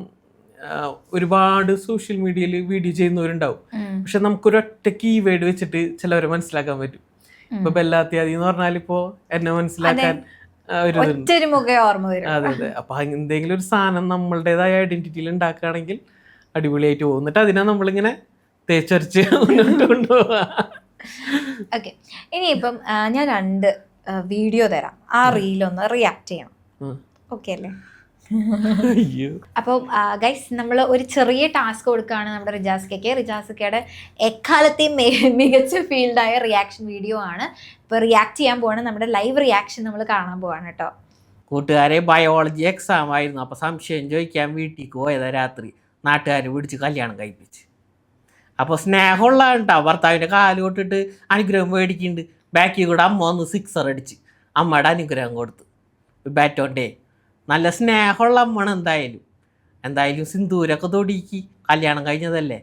ഒരുപാട് സോഷ്യൽ മീഡിയയിൽ വീഡിയോ ചെയ്യുന്നവരുണ്ടാവും, പക്ഷെ നമുക്കൊരൊറ്റ കീവേഡ് വെച്ചിട്ട് ചിലവരെ മനസ്സിലാക്കാൻ പറ്റും. ഇപ്പൊ ബെല്ലാത്തിയാതി എന്ന് പറഞ്ഞാൽ ഇപ്പോ എന്നെ മനസ്സിലാക്കാൻ ഒരു ഇതുണ്ട്. ഒറ്റൊരു മുഖേ ഓർമ്മ വരും. അതെ അതെ. അപ്പൊ എന്തെങ്കിലും ഒരു സാധനം നമ്മളുടേതായ ഐഡന്റിറ്റിയിൽ ഉണ്ടാക്കുകയാണെങ്കിൽ അടിപൊളിയായിട്ട് പോകും. എന്നിട്ട് അതിനെ നമ്മളിങ്ങനെ തേച്ചരച്ച് മുന്നോട്ട് കൊണ്ടുപോവാ. ഓക്കെ, ഇനിയിപ്പം ഞാൻ 2 വീഡിയോ തരാം. ആ റീലൊന്ന് റിയാക്ട് ചെയ്യണം. ഓക്കെ അല്ലേ? അയ്യോ. അപ്പോൾ ഗൈസ്, നമ്മൾ ഒരു ചെറിയ ടാസ്ക് കൊടുക്കുകയാണ് നമ്മുടെ റിജാസ്കയ്ക്ക്. റിജാസ്കയുടെ എക്കാലത്തെയും മികച്ച ഫീൽഡായ റിയാക്ഷൻ വീഡിയോ ആണ്. ഇപ്പോൾ റിയാക്ട് ചെയ്യാൻ പോവാണ്. നമ്മുടെ ലൈവ് റിയാക്ഷൻ നമ്മൾ കാണാൻ പോവാണ് കേട്ടോ. കൂട്ടുകാരെ, ബയോളജി എക്സാം ആയിരുന്നു. അപ്പോൾ സംശയം ചോദിക്കാൻ വീട്ടിലേക്ക് പോയതാ രാത്രി. നാട്ടുകാർ പിടിച്ച് കല്യാണം കഴിപ്പിച്ച്. അപ്പോൾ സ്നേഹമുള്ള കേട്ടോ, ഭർത്താവിൻ്റെ കാല് തൊട്ടിട്ട് അനുഗ്രഹം മേടിക്കുന്നുണ്ട്. ബാക്കിൽ കൂടെ അമ്മ ഒന്ന് 6 അടിച്ച് അമ്മയുടെ അനുഗ്രഹം കൊടുത്തു ബാറ്റോണ്ടേ. നല്ല സ്നേഹമുള്ള അമ്മയാണ്. എന്തായാലും സിന്ദൂരൊക്കെ തൊടിക്ക് കല്യാണം കഴിഞ്ഞതല്ലേ,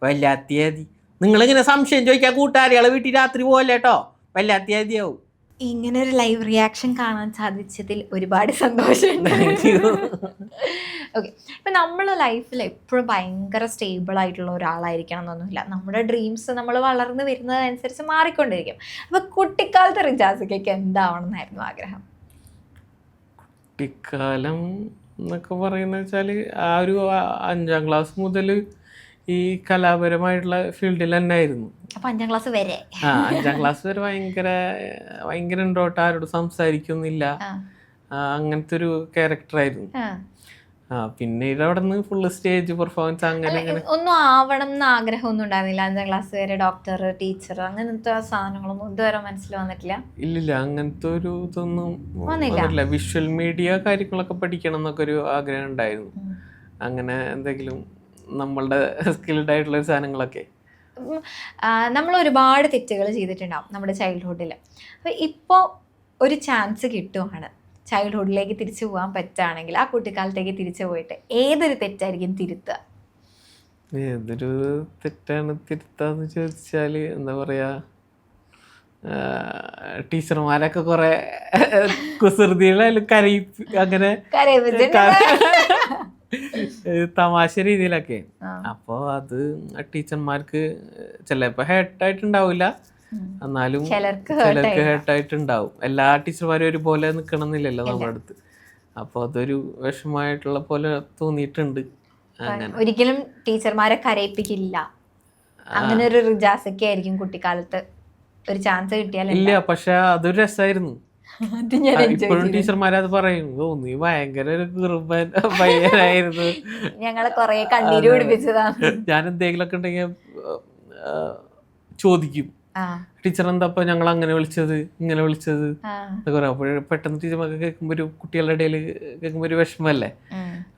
വല്ലാത്തിയാതി. നിങ്ങളിങ്ങനെ സംശയം ചോദിക്കാൻ കൂട്ടുകാരികളെ വീട്ടിൽ രാത്രി പോലെ കേട്ടോ, വല്ലാത്തിയാതിയാവും. ഇങ്ങനെ ഒരു ലൈവ് റിയാക്ഷൻ കാണാൻ സാധിച്ചതിൽ ഒരുപാട് സന്തോഷമുണ്ട്. ഓക്കെ, ഇപ്പം നമ്മൾ ലൈഫിൽ എപ്പോഴും ഭയങ്കര സ്റ്റേബിൾ ആയിട്ടുള്ള ഒരാളായിരിക്കണം എന്നൊന്നുമില്ല. നമ്മുടെ ഡ്രീംസ് നമ്മൾ വളർന്നു വരുന്നതനുസരിച്ച് മാറിക്കൊണ്ടിരിക്കും. അപ്പം കുട്ടിക്കാലത്തെ റിജാസ്കയ്ക്ക് എന്താവണമെന്നായിരുന്നു ആഗ്രഹം? കുട്ടിക്കാലം എന്നൊക്കെ പറയുന്ന വെച്ചാൽ ആ ഒരു 5ാം ക്ലാസ് മുതൽ ഈ കലാപരമായിട്ടുള്ള ഫീൽഡിൽ തന്നെ ആയിരുന്നു. അപ്പം 5ാം ക്ലാസ് വരെ? 5ാം ക്ലാസ് വരെ ഭയങ്കര ഇൻട്രോട്ട്, ആരോട് സംസാരിക്കുന്നില്ല, അങ്ങനത്തെ ഒരു ക്യാരക്ടറായിരുന്നു. പിന്നീട് അവിടെ നിന്ന് ഫുള്ള് സ്റ്റേജ് പെർഫോമൻസ് അങ്ങനെ ഒന്നും ആവണം എന്ന് ആഗ്രഹമൊന്നും ഉണ്ടായിരുന്നില്ല? 5ാം ക്ലാസ് വരെ ഡോക്ടർ, ടീച്ചർ അങ്ങനത്തെ സാധനങ്ങളൊന്നും ഇതുവരെ മനസ്സിൽ വന്നിട്ടില്ല? ഇല്ലില്ല, അങ്ങനത്തെ ഒരു ഇതൊന്നും വന്നില്ല. വിഷ്വൽ മീഡിയ കാര്യങ്ങളൊക്കെ പഠിക്കണം എന്നൊക്കെ ഒരു ആഗ്രഹം ഉണ്ടായിരുന്നു. അങ്ങനെ എന്തെങ്കിലും നമ്മളുടെ സ്കിൽഡ് ആയിട്ടുള്ള സാധനങ്ങളൊക്കെ. നമ്മൾ ഒരുപാട് തെറ്റുകൾ ചെയ്തിട്ടുണ്ടാവും നമ്മുടെ ചൈൽഡ്ഹുഡിൽ. അപ്പോൾ ഇപ്പോൾ ഒരു ചാൻസ് കിട്ടുവാണ്, ചൈൽഡ്ഹുഡിലേക്ക് തിരിച്ചു പോകാൻ പറ്റുകയാണെങ്കിൽ ആ കുട്ടിക്കാലത്തേക്ക് തിരിച്ചു പോയിട്ട് ഏതൊരു തെറ്റായിരിക്കും തിരുത്തുക? ഏതൊരു തെറ്റാണ് തിരുത്താന്ന് ചോദിച്ചാൽ എന്താ പറയാ, ടീച്ചർമാരൊക്കെ കുറെ കുസൃതികളായാലും അങ്ങനെ തമാശ രീതിയിലൊക്കെ. അപ്പോൾ അത് ടീച്ചർമാർക്ക് ചിലപ്പോൾ ഹേർട്ടായിട്ടുണ്ടാവില്ല, എന്നാലും ചിലർക്ക് ഹേർട്ടായിട്ടുണ്ടാവും. എല്ലാ ടീച്ചർമാരും ഒരുപോലെ നിൽക്കണം എന്നില്ലല്ലോ നമ്മുടെ അടുത്ത്. അപ്പോൾ അതൊരു വിഷമമായിട്ടുള്ള പോലെ തോന്നിയിട്ടുണ്ട്. അങ്ങനെ ഒരിക്കലും ടീച്ചർമാരെ കരയിപ്പിക്കില്ല, അങ്ങനെ ഒരു റിജാസൊക്കെ ആയിരിക്കും കുട്ടിക്കാലത്ത് ഒരു ചാൻസ് കിട്ടിയാൽ? ഇല്ല, പക്ഷെ അതൊരു രസമായിരുന്നു. ഇപ്പോഴും ടീച്ചർമാര് അത് പറയും, ഓ നീ ഭയങ്കര ഒരു കുറുമ്പൻ പയ്യനായിരുന്നു, ഞങ്ങളെ കൊറേ കണ്ണീര് പിടിപ്പിച്ചതാണ്. ഞാൻ എന്തെങ്കിലുമൊക്കെ ഉണ്ടെങ്കിൽ ചോദിക്കും, ടീച്ചർ എന്താ ഞങ്ങൾ അങ്ങനെ വിളിച്ചത് ഇങ്ങനെ വിളിച്ചത് എന്നൊക്കെ പറയാം. അപ്പോൾ പെട്ടെന്ന് ടീച്ചർമാർക്ക് കേൾക്കുമ്പോൾ ഒരു കുട്ടികളുടെ ഇടയിൽ കേൾക്കുമ്പോൾ ഒരു വിഷമല്ലേ.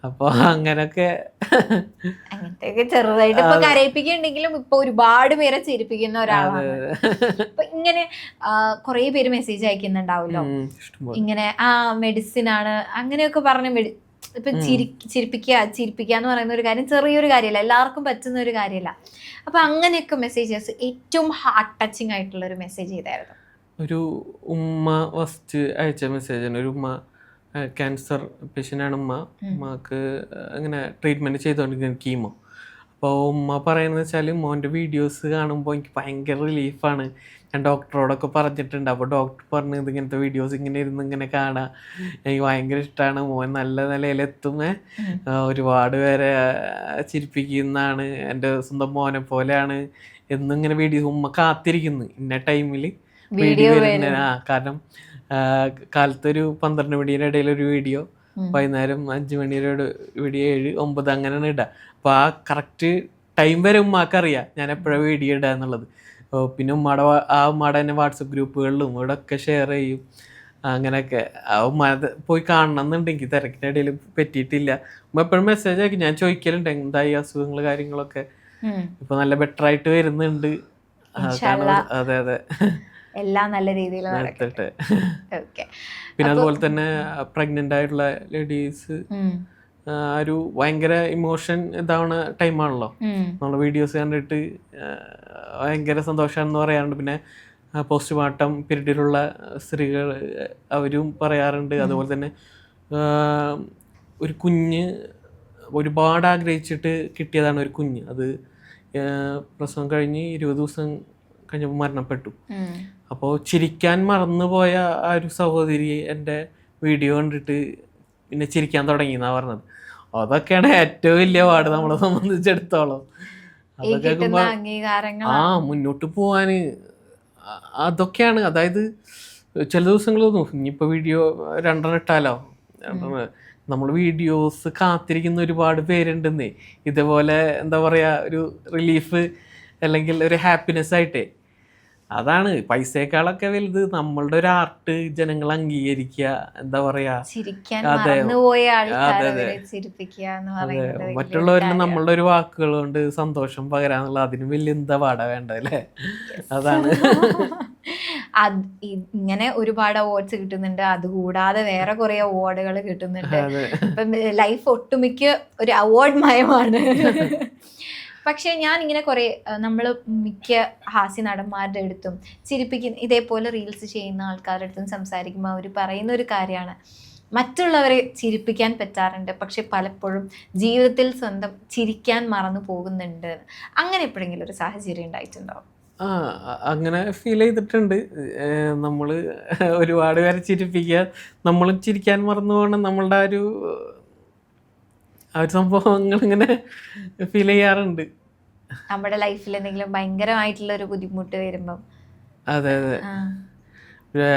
അപ്പൊ അങ്ങനൊക്കെ ചെറുതായിട്ട് ഇപ്പൊ കരയിപ്പിക്കുന്നുണ്ടെങ്കിലും ഇപ്പൊ ഒരുപാട് പേരെ ചിരിപ്പിക്കുന്ന ഒരാളാണ്. അപ്പൊ ഇങ്ങനെ കൊറേ പേര് മെസ്സേജ് അയക്കുന്നുണ്ടാവല്ലോ, ഇങ്ങനെ മെഡിസിൻ ആണ് അങ്ങനെയൊക്കെ പറഞ്ഞ് ഇപ്പൊ ചിരിപ്പിക്കുക എന്ന് പറയുന്ന ഒരു കാര്യം ചെറിയൊരു കാര്യമല്ല, എല്ലാവർക്കും പറ്റുന്ന ഒരു കാര്യമല്ല. അപ്പൊ അങ്ങനെയൊക്കെ മെസ്സേജസ് ഏറ്റവും ഹാർട്ട് ടച്ചിങ് ആയിട്ടുള്ള ഒരു മെസ്സേജ് ചെയ്തായിരുന്നു. ഒരു ഉമ്മ ഫസ്റ്റ് അയച്ച മെസ്സേജാണ്. ഒരു ഉമ്മ ക്യാൻസർ പേഷ്യൻ്റാണ്. ഉമ്മക്ക് അങ്ങനെ ട്രീറ്റ്മെൻറ്റ് ചെയ്തുകൊണ്ടിരിക്കുന്ന കീമോ. അപ്പോൾ ഉമ്മ പറയുന്നത് വെച്ചാൽ മോൻ്റെ വീഡിയോസ് കാണുമ്പോൾ എനിക്ക് ഭയങ്കര റിലീഫാണ്. ഞാൻ ഡോക്ടറോടൊക്കെ പറഞ്ഞിട്ടുണ്ട്. അപ്പോൾ ഡോക്ടർ പറഞ്ഞത് ഇങ്ങനത്തെ വീഡിയോസ് ഇങ്ങനെ ഇരുന്ന് ഇങ്ങനെ കാണാം, എനിക്ക് ഭയങ്കര ഇഷ്ടമാണ്, മോൻ നല്ല നിലയിലെത്തുമേ, ഒരുപാട് പേരെ ചിരിപ്പിക്കുന്നതാണ്, എൻ്റെ സ്വന്തം മോനെ പോലെയാണ് എന്നിങ്ങനെ വീഡിയോ ഉമ്മ കാത്തിരിക്കുന്നു ഇന്ന ടൈമിൽ വീഡിയോ വരുന്ന. കാരണം കാലത്തൊരു 12 മണിയുടെ ഇടയിലൊരു വീഡിയോ, വൈകുന്നേരം 5 മണിയുടെ വീഡിയോ, 7, 9 അങ്ങനെയാണ് ഇടുക. അപ്പോൾ ആ കറക്റ്റ് ടൈം വരെ ഉമ്മാക്കറിയാം ഞാൻ എപ്പോഴാണ് വീഡിയോ ഇടുക എന്നുള്ളത്. പിന്നെ ഉമ്മയുടെ തന്നെ വാട്സപ്പ് ഗ്രൂപ്പുകളിലും ഇവിടെ ഒക്കെ ഷെയർ ചെയ്യും. അങ്ങനെയൊക്കെ ഉമ്മ പോയി കാണണം എന്നുണ്ടെങ്കിൽ തിരക്കിൻ്റെ ഇടയിൽ പറ്റിയിട്ടില്ല. ഉമ്മ എപ്പോഴും മെസ്സേജ് ആക്കി ഞാൻ ചോദിക്കലുണ്ട് എന്തായി അസുഖങ്ങൾ കാര്യങ്ങളൊക്കെ. ഇപ്പൊ നല്ല ബെറ്റർ ആയിട്ട് വരുന്നുണ്ട്. അതെ അതെ, എല്ലാം നല്ല രീതിയിൽ നടക്കട്ടെ. പിന്നെ അതുപോലെ തന്നെ പ്രഗ്നന്റ് ആയിട്ടുള്ള ലേഡീസ് ഒരു ഭയങ്കര ഇമോഷൻ ഇതാവണ ടൈമാണല്ലോ. നമ്മളെ വീഡിയോസ് കണ്ടിട്ട് ഭയങ്കര സന്തോഷമാണെന്ന് പറയാറുണ്ട്. പിന്നെ പോസ്റ്റ്മോർട്ടം പീരീഡിലുള്ള സ്ത്രീകൾ അവരും പറയാറുണ്ട്. അതുപോലെ തന്നെ ഒരു കുഞ്ഞ് ഒരുപാട് ആഗ്രഹിച്ചിട്ട് കിട്ടിയതാണ് ഒരു കുഞ്ഞ്. അത് പ്രസവം കഴിഞ്ഞ് 20 ദിവസം കഴിഞ്ഞപ്പോൾ മരണപ്പെട്ടു. അപ്പോൾ ചിരിക്കാൻ മറന്നുപോയ ആ ഒരു സഹോദരി എൻ്റെ വീഡിയോ കണ്ടിട്ട് പിന്നെ ചിരിക്കാൻ തുടങ്ങി എന്നാ പറഞ്ഞത്. അതൊക്കെയാണ് ഏറ്റവും വലിയ പാട് നമ്മളെ സംബന്ധിച്ചിടത്തോളം. ഈ അതൊക്കെ കിട്ടുന്ന കേൾക്കുമ്പോ അംഗീകാരങ്ങൾ മുന്നോട്ട് പോവാന് അതൊക്കെയാണ്. അതായത് ചില ദിവസങ്ങൾ തോന്നും ഇനിയിപ്പോൾ വീഡിയോ 2 ഇട്ടാലോ. നമ്മൾ വീഡിയോസ് കാത്തിരിക്കുന്ന ഒരുപാട് പേരുണ്ടെന്നേ, ഇതേപോലെ എന്താ പറയുക ഒരു റിലീഫ് അല്ലെങ്കിൽ ഒരു ഹാപ്പിനെസ് ആയിട്ടേ. അതാണ് പൈസയേക്കാളൊക്കെ വലുത് നമ്മളുടെ ഒരു ആർട്ട് ജനങ്ങൾ അംഗീകരിക്കുക, എന്താ പറയാ ചിരിക്കാൻ അതെ മറന്നുപോയ അതെ ആൾക്കാരെ അതെ ചിരിപ്പിക്കുക എന്ന് അതെ പറയുന്നത് വലിയൊരു മറ്റുള്ളവരിൽ കാര്യമാണ്. നമ്മളുടെ ഒരു വാക്കുകൾ കൊണ്ട് സന്തോഷം പകരാന്നുള്ള അതിന് വലിയ എന്താ പാടാ വേണ്ട അല്ലേ. അതാണ് ഇങ്ങനെ ഒരുപാട് അവാർഡ്സ് കിട്ടുന്നുണ്ട്, അതുകൂടാതെ വേറെ കുറെ അവാർഡുകൾ കിട്ടുന്നുണ്ട്. അതെ ഇപ്പം ലൈഫ് ഒട്ടുമിക്ക ഒരു അവാർഡ് മയമാണ്. പക്ഷെ ഞാൻ ഇങ്ങനെ കുറെ നമ്മൾ മിക്ക ഹാസ്യ നടന്മാരുടെ അടുത്തും ചിരിപ്പിക്കുന്ന ഇതേപോലെ റീൽസ് ചെയ്യുന്ന ആൾക്കാരുടെ അടുത്തും സംസാരിക്കുമ്പോൾ അവർ പറയുന്ന ഒരു കാര്യമാണ്, മറ്റുള്ളവരെ ചിരിപ്പിക്കാൻ പറ്റാറുണ്ട് പക്ഷെ പലപ്പോഴും ജീവിതത്തിൽ സ്വന്തം ചിരിക്കാൻ മറന്നു പോകുന്നുണ്ട്. അങ്ങനെ എപ്പോഴെങ്കിലും ഒരു സാഹചര്യം ഉണ്ടായിട്ടുണ്ടോ? അങ്ങനെ ഫീൽ ചെയ്തിട്ടുണ്ട്. നമ്മൾ ഒരുപാട് പേരെ ചിരിപ്പിക്കുക, നമ്മളും ചിരിക്കാൻ മറന്നു പോകണം, നമ്മളുടെ ആ ഒരു സംഭവങ്ങൾ ഇങ്ങനെ ഫീൽ ചെയ്യാറുണ്ട്. നമ്മുടെ ലൈഫിൽ എന്തെങ്കിലും ഭയങ്കരമായിട്ടുള്ള ഒരു ബുദ്ധിമുട്ട് വരുമ്പം. അതെ അതെ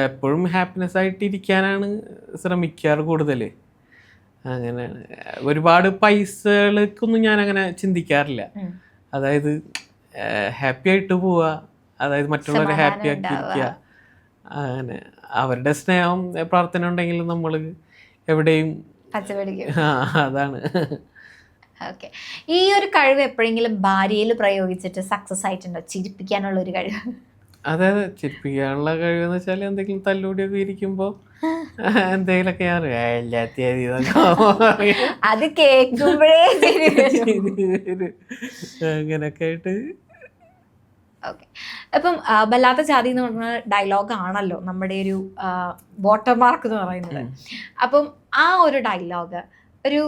എപ്പോഴും ഹാപ്പിനെസ് ആയിട്ട് ഇരിക്കാനാണ് ശ്രമിക്കാറ് കൂടുതൽ. അങ്ങനെയാണ്. ഒരുപാട് പൈസകൾക്കൊന്നും ഞാൻ അങ്ങനെ ചിന്തിക്കാറില്ല. അതായത് ഹാപ്പി ആയിട്ട് പോവുക, അതായത് മറ്റുള്ളവരെ ഹാപ്പി ആക്കിയിരിക്കുക. അങ്ങനെ അവരുടെ സ്നേഹം പ്രാർത്ഥന ഉണ്ടെങ്കിൽ നമ്മൾ എവിടെയും അതാണ്. ഓക്കെ, ഈ ഒരു കഴിവ് എപ്പോഴെങ്കിലും ഭാര്യയിൽ പ്രയോഗിച്ചിട്ട് സക്സസ് ആയിട്ടുണ്ടോ, ചിരിപ്പിക്കാനുള്ള ഒരു കഴിവ്? അതെ അതെ ചിരിപ്പിക്കാനുള്ള കഴിവെന്ന് വെച്ചാൽ എന്തെങ്കിലും തല്ലുകൂടിയൊക്കെ ഇരിക്കുമ്പോ എന്തെങ്കിലുമൊക്കെ അത് കേൾക്കുമ്പോഴേ അങ്ങനെയൊക്കെ ആയിട്ട്. ഓക്കെ, അപ്പം വല്ലാത്ത ജാതി എന്ന് പറഞ്ഞ ഡയലോഗ് ആണല്ലോ നമ്മുടെ ഒരു വാട്ടർ മാർക്ക് എന്ന് പറയുന്നത്. അപ്പം ആ ഒരു ഡയലോഗ് ഒരു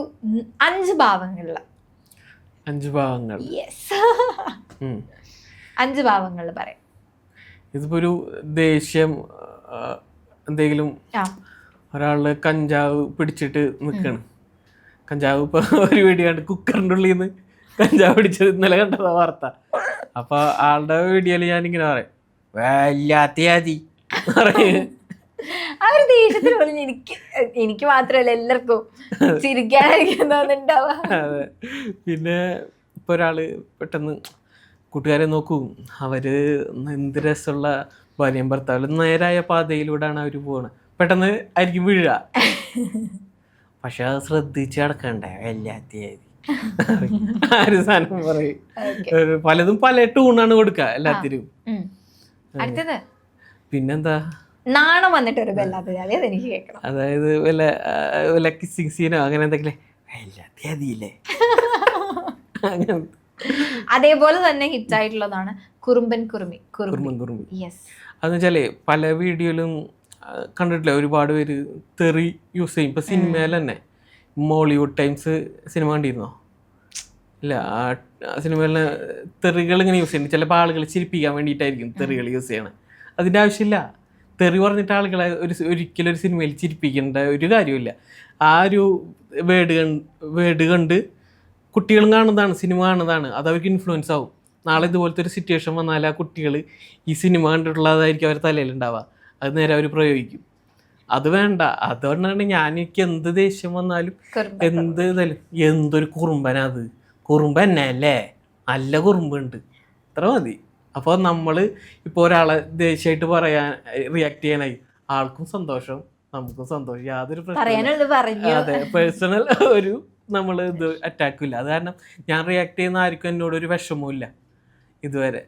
5 ഭാവങ്ങളിൽ 5 ഭാവങ്ങൾ യെസ് 5 ഭാവങ്ങളിൽ പറയാം. ഇതിപ്പോ ഒരു ദേഷ്യം എന്തെങ്കിലും ഒരാള് കഞ്ചാവ് പിടിച്ചിട്ട് നിൽക്കണം. കഞ്ചാവ് ഇപ്പൊ ഒരു വീഡിയോ കണ്ട് കുക്കറിൻ്റെ ഉള്ളിൽ നിന്ന് കഞ്ചാവ് പിടിച്ചത് ഇന്നലെ കണ്ടതാ വാർത്ത. അപ്പൊ ആളുടെ വീഡിയോയില് ഞാനിങ്ങനെ പറയും വല്ലാത്തയാതി ആ ഒരു ദേഷ്യത്തിൽ പോലും എനിക്ക് മാത്രമല്ല എല്ലാവർക്കും ചിരിക്കാനായിരിക്കും തോന്നുന്നുണ്ടാവുക. അതെ. പിന്നെ ഇപ്പൊ ഒരാള് പെട്ടെന്ന് കൂട്ടുകാരെ നോക്കൂ, അവര് എന്ത് രസമുള്ള ഭാര്യയും ഭർത്താവിലും നേരായ പാതയിലൂടെയാണ് അവര് പോണത്, പെട്ടെന്ന് ആയിരിക്കും വീഴുക. പക്ഷെ അത് ശ്രദ്ധിച്ച് കിടക്കണ്ടേ വല്ലാത്തയാതി ആ ഒരു സാധനം പറയും. പലതും പല ടൂണാണ് കൊടുക്കുക എല്ലാത്തിനും. അടുത്തത് പിന്നെന്താ നാണം വന്നിട്ട് ഒരു വല്ലാത്ത ജാതി, അതെനിക്ക് കേൾക്കണം. അതായത് വല്ല കിസ്സിങ് സീനോ അങ്ങനെ എന്തെങ്കിലും വല്ലാത്തയാതിയില്ലേ അങ്ങനെ. അതേപോലെ തന്നെ ഹിറ്റ് ആയിട്ടുള്ളതാണ് കുറുമ്പൻ കുറുമി. യെസ്, അതെന്ന് വെച്ചാലേ പല വീഡിയോയിലും കണ്ടിട്ടില്ല, ഒരുപാട് പേര് തെറി യൂസ് ചെയ്യും. ഇപ്പൊ സിനിമയിൽ തന്നെ മോളിവുഡ് ടൈംസ് സിനിമ കണ്ടിരുന്നോ? ഇല്ല, ആ സിനിമയിൽ തെറികൾ ഇങ്ങനെ യൂസ് ചെയ്യുന്നത് ചിലപ്പോൾ ആളുകൾ ചിരിപ്പിക്കാൻ വേണ്ടിയിട്ടായിരിക്കും തെറികൾ യൂസ് ചെയ്യണത്. അതിൻ്റെ ആവശ്യമില്ല. തെറി പറഞ്ഞിട്ട് ആളുകളെ ഒരിക്കലും ഒരു സിനിമയിൽ ചിരിപ്പിക്കേണ്ട ഒരു കാര്യമില്ല. ആ ഒരു വേർഡ് കണ്ട് കുട്ടികളും കാണുന്നതാണ്, സിനിമ കാണുന്നതാണ്, അത് അവർക്ക് ഇൻഫ്ലുവൻസ് ആവും. നാളെ ഇതുപോലത്തെ ഒരു സിറ്റുവേഷൻ വന്നാൽ ആ കുട്ടികൾ ഈ സിനിമ കണ്ടിട്ടുള്ളതായിരിക്കും അവരുടെ തലയിലുണ്ടാവുക, അത് നേരെ അവർ പ്രയോഗിക്കും. അത് വേണ്ട. അതുകൊണ്ടാണ് എനിക്ക് എന്ത് ദേഷ്യം വന്നാലും എന്തൊരു കുറുമ്പനാ അത്, കുറുമ്പൻ തന്നെ അല്ലേ, നല്ല കുറുമ്പുണ്ട്, അത്ര മതി. അപ്പോൾ നമ്മൾ ഇപ്പോൾ ഒരാളെ ദേഷ്യമായിട്ട് പറയാൻ റിയാക്ട് ചെയ്യാനായി ആൾക്കും സന്തോഷം, നമുക്കും സന്തോഷം, യാതൊരു പ്രശ്നം. അതെ, പേഴ്സണൽ ഒരു നമ്മൾ ഇത് അറ്റാക്കില്ല. അത് കാരണം ഞാൻ റിയാക്ട് ചെയ്യുന്ന ആർക്കും എന്നോടൊരു വിഷമവും ഇല്ല ഇതുവരെ.